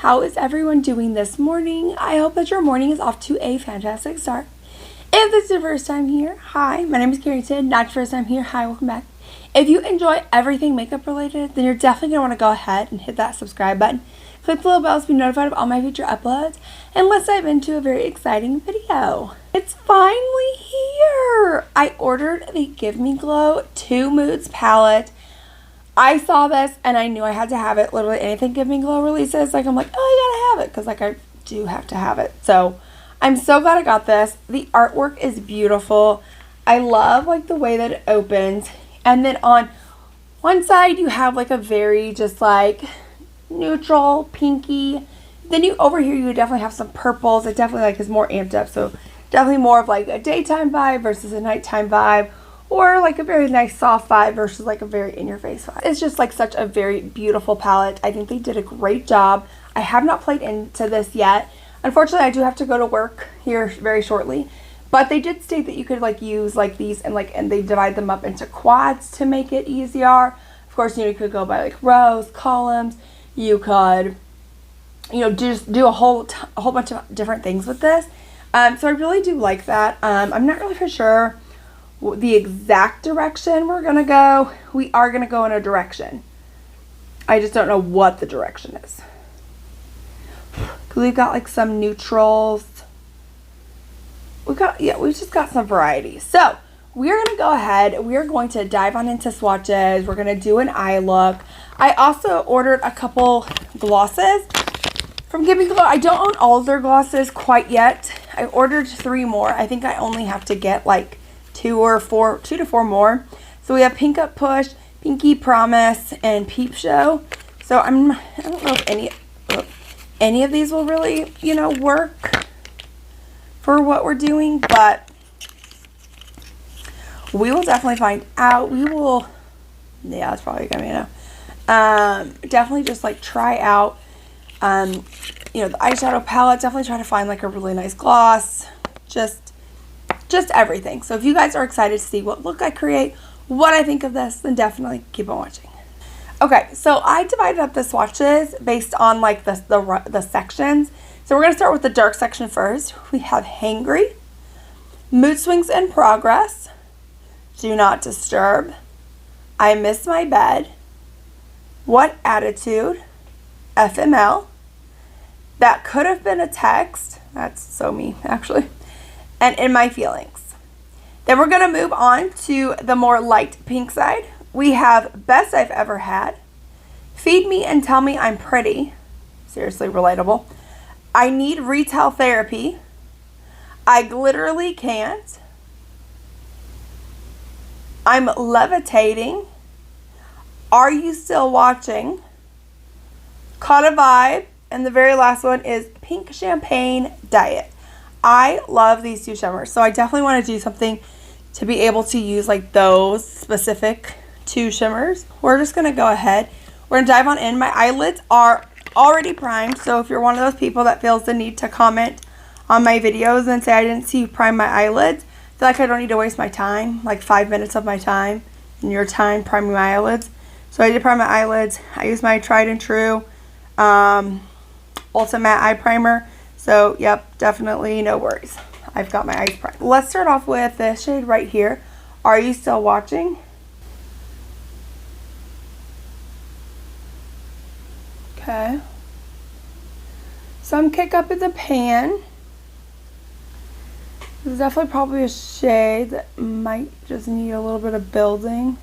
How is everyone doing this morning? I hope that your morning is off to a fantastic start. If this is your first time here, hi, my name is Carrington. Not your first time here, hi, welcome back. If you enjoy everything makeup related, then you're definitely going to want to go ahead and hit that subscribe button. Click the little bell to be notified of all my future uploads. And let's dive into a very exciting video. It's finally here! I ordered the Give Me Glow 2 Moods palette. I saw this and I knew I had to have it. Literally anything Give Me Glow releases, like I'm like, oh, I gotta have it, because like I do have to have it. So I'm so glad I got this. The artwork is beautiful. I love like the way that it opens. And then on one side you have like a very just like neutral pinky. Then you over here you definitely have some purples. It definitely like is more amped up. So definitely more of like a daytime vibe versus a nighttime vibe. Or like a very nice soft vibe versus like a very in-your-face vibe. It's just like such a very beautiful palette. I think they did a great job. I have not played into this yet. Unfortunately, I do have to go to work here very shortly. But they did state that you could like use like these and they divide them up into quads to make it easier. Of course, you could go by like rows, columns. You could, just do a whole bunch of different things with this. So I really do like that. I'm not really for sure the exact direction we're gonna go. We are gonna go in a direction. I just don't know what the direction is. Cause we've got like some neutrals. We've just got some variety. So we're gonna go ahead. We are going to dive on into swatches. We're gonna do an eye look. I also ordered a couple glosses from Give Me Glow. I don't own all of their glosses quite yet. I ordered 3 more. I think I only have to get like 2 to 4 more. So we have Pink Up Push, Pinky Promise, and Peep Show. So I don't know if any of these will really, work for what we're doing, but we will definitely find out. Yeah, that's probably gonna be definitely just like try out the eyeshadow palette. Definitely try to find like a really nice gloss. Just everything. So if you guys are excited to see what look I create, what I think of this, then definitely keep on watching. Okay, so I divided up the swatches based on like the sections. So we're going to start with the dark section first. We have Hangry, Mood Swings in Progress, Do Not Disturb, I Miss My Bed, What Attitude, FML, That Could Have Been a Text, that's so me actually, and In My Feelings. Then we're going to move on to the more light pink side. We have Best I've Ever Had, Feed Me and Tell Me I'm Pretty, seriously relatable, I Need Retail Therapy, I Literally Can't, I'm Levitating, Are You Still Watching, Caught a Vibe, and the very last one is Pink Champagne Diet. I love these 2 shimmers, so I definitely want to do something to be able to use like those specific 2 shimmers. We're just going to go ahead. We're going to dive on in. My eyelids are already primed, so if you're one of those people that feels the need to comment on my videos and say I didn't see you prime my eyelids, I feel like I don't need to waste my time, like 5 minutes of my time and your time priming my eyelids. So I did prime my eyelids. I used my tried and true Ultimate Eye Primer. So, yep, definitely no worries. I've got my eyes primed. Let's start off with this shade right here. Are You Still Watching? Okay. Some Kick Up in the Pan. This is definitely probably a shade that might just need a little bit of building.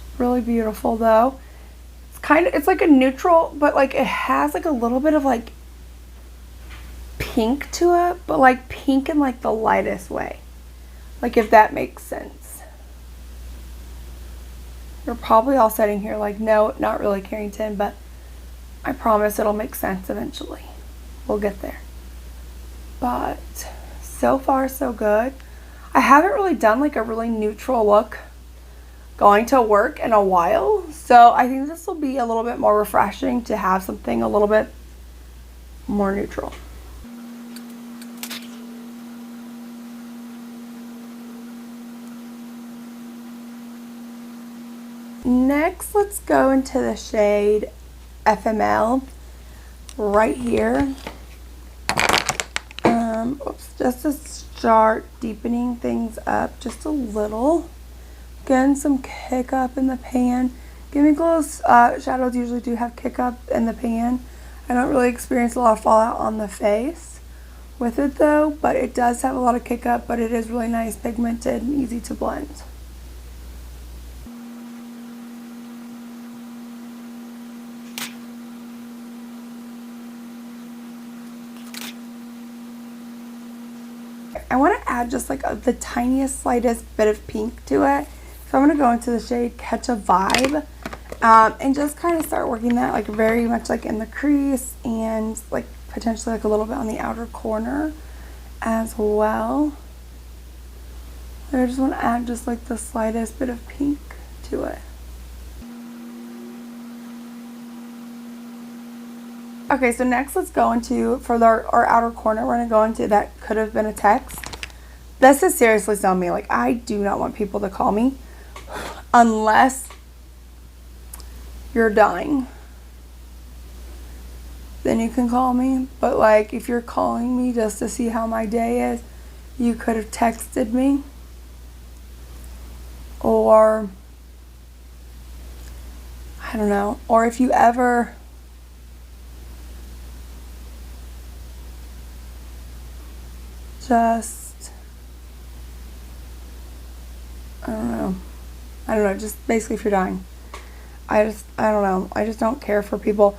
It's really beautiful though. It's like a neutral, but like it has like a little bit of like pink to it, but like pink in like the lightest way, like if that makes sense. You're probably all sitting here like, no, not really, Carrington, but I promise it'll make sense eventually. We'll get there. But so far so good. I haven't really done like a really neutral look going to work in a while, so I think this will be a little bit more refreshing to have something a little bit more neutral. Next, let's go into the shade FML. right here. Oops, just to start deepening things up just a little. Getting some kick up in the pan. Giving Glow's shadows usually do have kick up in the pan. I don't really experience a lot of fallout on the face with it though, but it does have a lot of kick up, but it is really nice, pigmented, and easy to blend. I want to add just like the tiniest, slightest bit of pink to it. So I'm going to go into the shade Catch a Vibe and just kind of start working that like very much like in the crease and like potentially like a little bit on the outer corner as well. I just want to add just like the slightest bit of pink to it. Okay, so next let's go into, for our outer corner, we're going to go into that could have been a text. This is seriously telling me, like, I do not want people to call me unless you're dying. Then you can call me. But, like, if you're calling me just to see how my day is, you could have texted me. Or, I don't know. Or if you ever... just, I don't know, just basically if you're dying. I don't know, I just don't care for people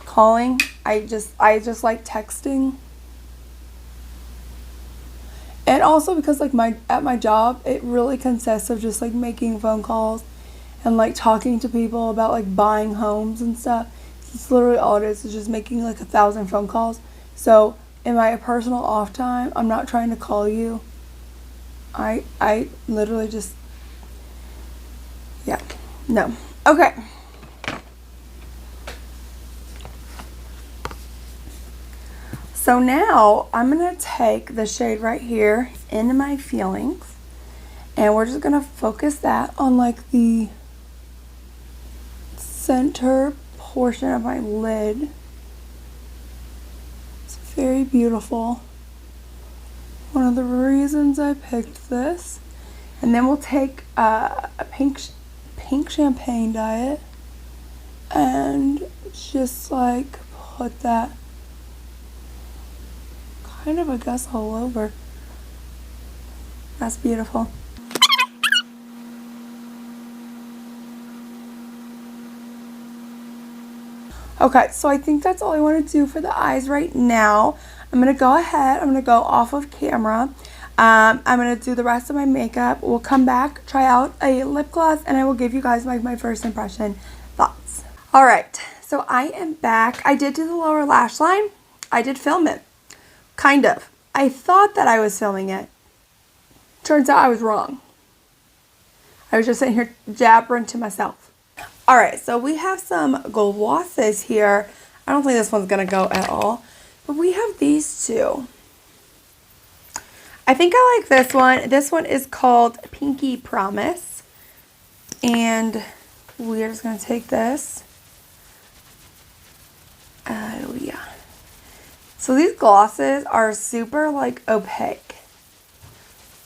calling. I just like texting. And also because like at my job, it really consists of just like making phone calls and like talking to people about like buying homes and stuff. It's literally all it is just making like 1,000 phone calls. So in my personal off time, I'm not trying to call you. I literally just, yeah, no. Okay. So now I'm going to take the shade right here into my feelings, and we're just going to focus that on like the center portion of my lid. Very beautiful. One of the reasons I picked this. And then we'll take a pink champagne dye and just like put that kind of, I guess, all over. That's beautiful. Okay, so I think that's all I want to do for the eyes right now. I'm going to go ahead. I'm going to go off of camera. I'm going to do the rest of my makeup. We'll come back, try out a lip gloss, and I will give you guys my first impression thoughts. All right, so I am back. I did do the lower lash line. I did film it. Kind of. I thought that I was filming it. Turns out I was wrong. I was just sitting here jabbering to myself. Alright, so we have some glosses here. I don't think this one's going to go at all. But we have these two. I think I like this one. This one is called Pinky Promise. And we're just going to take this. Oh, yeah. So these glosses are super, like, opaque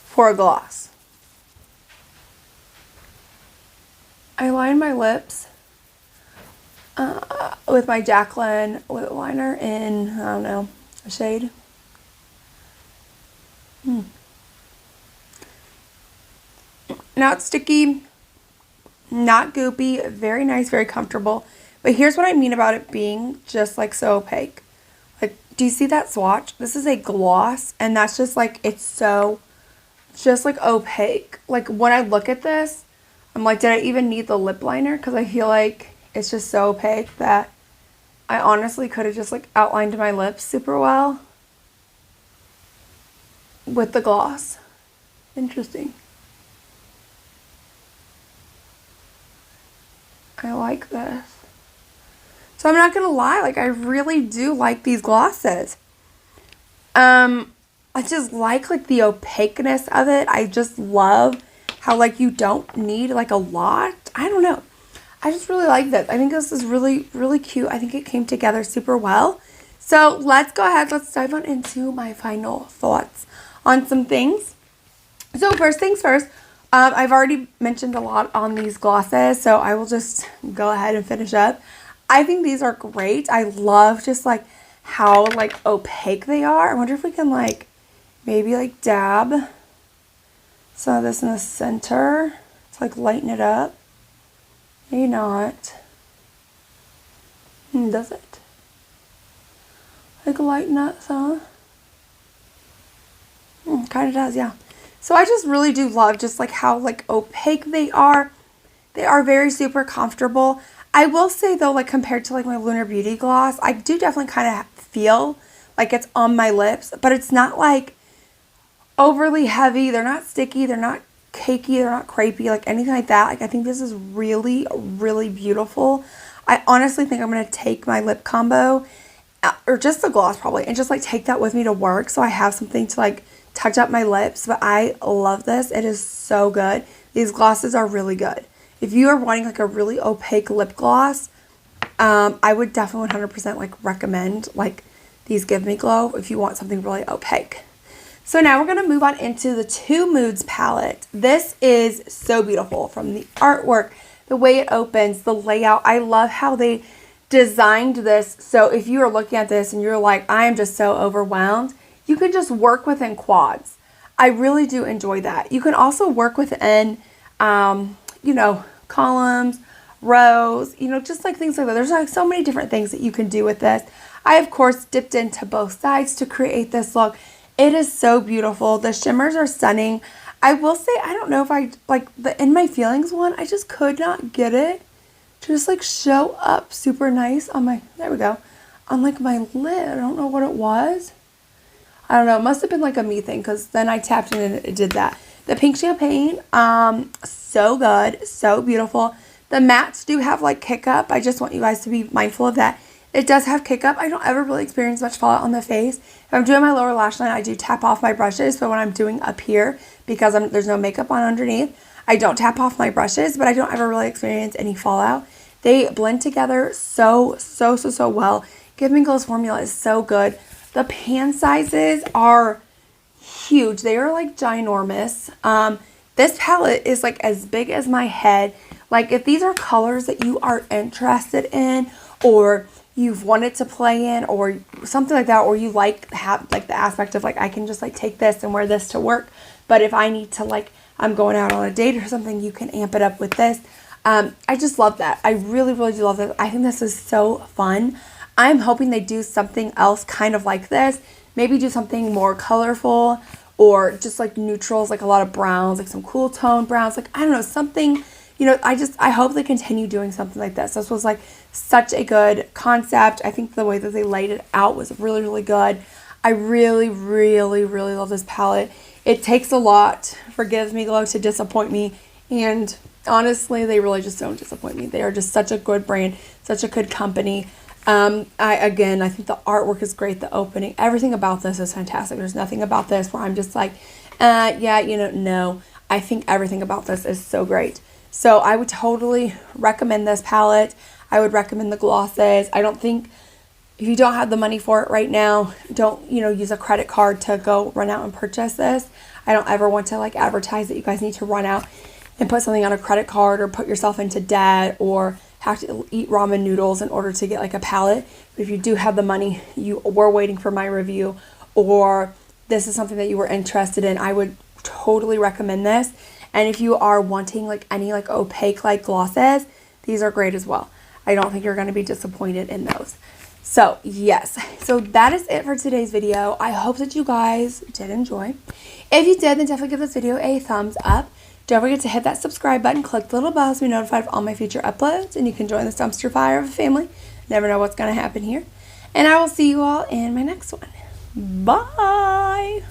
for a gloss. I line my lips with my Jaclyn lip liner in, I don't know, a shade. Not sticky, not goopy, very nice, very comfortable. But here's what I mean about it being just like so opaque. Like, do you see that swatch? This is a gloss, and that's just like, it's so just like opaque. Like when I look at this, I'm like, did I even need the lip liner? Because I feel like it's just so opaque that I honestly could have just like outlined my lips super well with the gloss. Interesting. I like this. So I'm not going to lie, like I really do like these glosses. I just like the opaqueness of it. I just love how like you don't need like a lot. I don't know. I just really like this. I think this is really, really cute. I think it came together super well. So let's go ahead. Let's dive on into my final thoughts on some things. So first things first, I've already mentioned a lot on these glosses, so I will just go ahead and finish up. I think these are great. I love just like how like opaque they are. I wonder if we can like maybe like dab some of this in the center to like lighten it up. Maybe not. Does it? Like lighten up some? Kind of does, yeah. So I just really do love just like how like opaque they are. They are very super comfortable. I will say though, like compared to like my Lunar Beauty gloss, I do definitely kind of feel like it's on my lips, but it's not like overly heavy. They're not sticky. They're not cakey. They're not crepey, like anything like that. Like I think this is really, really beautiful. I honestly think I'm going to take my lip combo or just the gloss probably and just like take that with me to work so I have something to like touch up my lips. But I love this. It is so good. These glosses are really good. If you are wanting like a really opaque lip gloss, I would definitely 100% like recommend like these Give Me Glow if you want something really opaque. So now we're going to move on into the Two Moods palette. This is so beautiful from the artwork, the way it opens, the layout. I love how they designed this. So if you are looking at this and you're like, I am just so overwhelmed, you can just work within quads. I really do enjoy that. You can also work within, you know, columns, rows, you know, just like things like that. There's like so many different things that you can do with this. I, of course, dipped into both sides to create this look. It is so beautiful. The shimmers are stunning. I will say, I don't know if I, like the In My Feelings one, I just could not get it to just like show up super nice on my, there we go, on like my lid. I don't know what it was. I don't know. It must have been like a me thing because then I tapped in and it did that. The Pink Champagne, so good, so beautiful. The mattes do have like kick up. I just want you guys to be mindful of that. It does have kick up. I don't ever really experience much fallout on the face. If I'm doing my lower lash line, I do tap off my brushes. But when I'm doing up here, because there's no makeup on underneath, I don't tap off my brushes, but I don't ever really experience any fallout. They blend together so well. Give Me Glow's formula is so good. The pan sizes are huge. They are like ginormous. This palette is like as big as my head. Like if these are colors that you are interested in or you've wanted to play in or something like that, or you like have like the aspect of like I can just like take this and wear this to work, but if I need to like I'm going out on a date or something, you can amp it up with this. I just love that. I really do love this. I think this is so fun. I'm hoping they do something else kind of like this. Maybe do something more colorful or just like neutrals, like a lot of browns, like some cool tone browns, like I don't know, something, you know, I hope they continue doing something like this. This was like such a good concept. I think the way that they laid it out was really good. I really love this palette. It takes a lot for Give Me Glow to disappoint me, and honestly, they really just don't disappoint me. They are just such a good brand, such a good company. I think the artwork is great. The opening, everything about this is fantastic. There's nothing about this where I'm just like, yeah, you know, no. I think everything about this is so great. So I would totally recommend this palette. I would recommend the glosses. I don't think, if you don't have the money for it right now, don't, you know, use a credit card to go run out and purchase this. I don't ever want to like advertise that you guys need to run out and put something on a credit card or put yourself into debt or have to eat ramen noodles in order to get like a palette. But if you do have the money, you were waiting for my review, or this is something that you were interested in, I would totally recommend this. And if you are wanting like any like opaque like glosses, these are great as well. I don't think you're going to be disappointed in those. So yes, so that is it for today's video. I hope that you guys did enjoy. If you did, then definitely give this video a thumbs up. Don't forget to hit that subscribe button, click the little bell to be notified of all my future uploads, and you can join this dumpster fire of a family. Never know what's going to happen here. And I will see you all in my next one. Bye!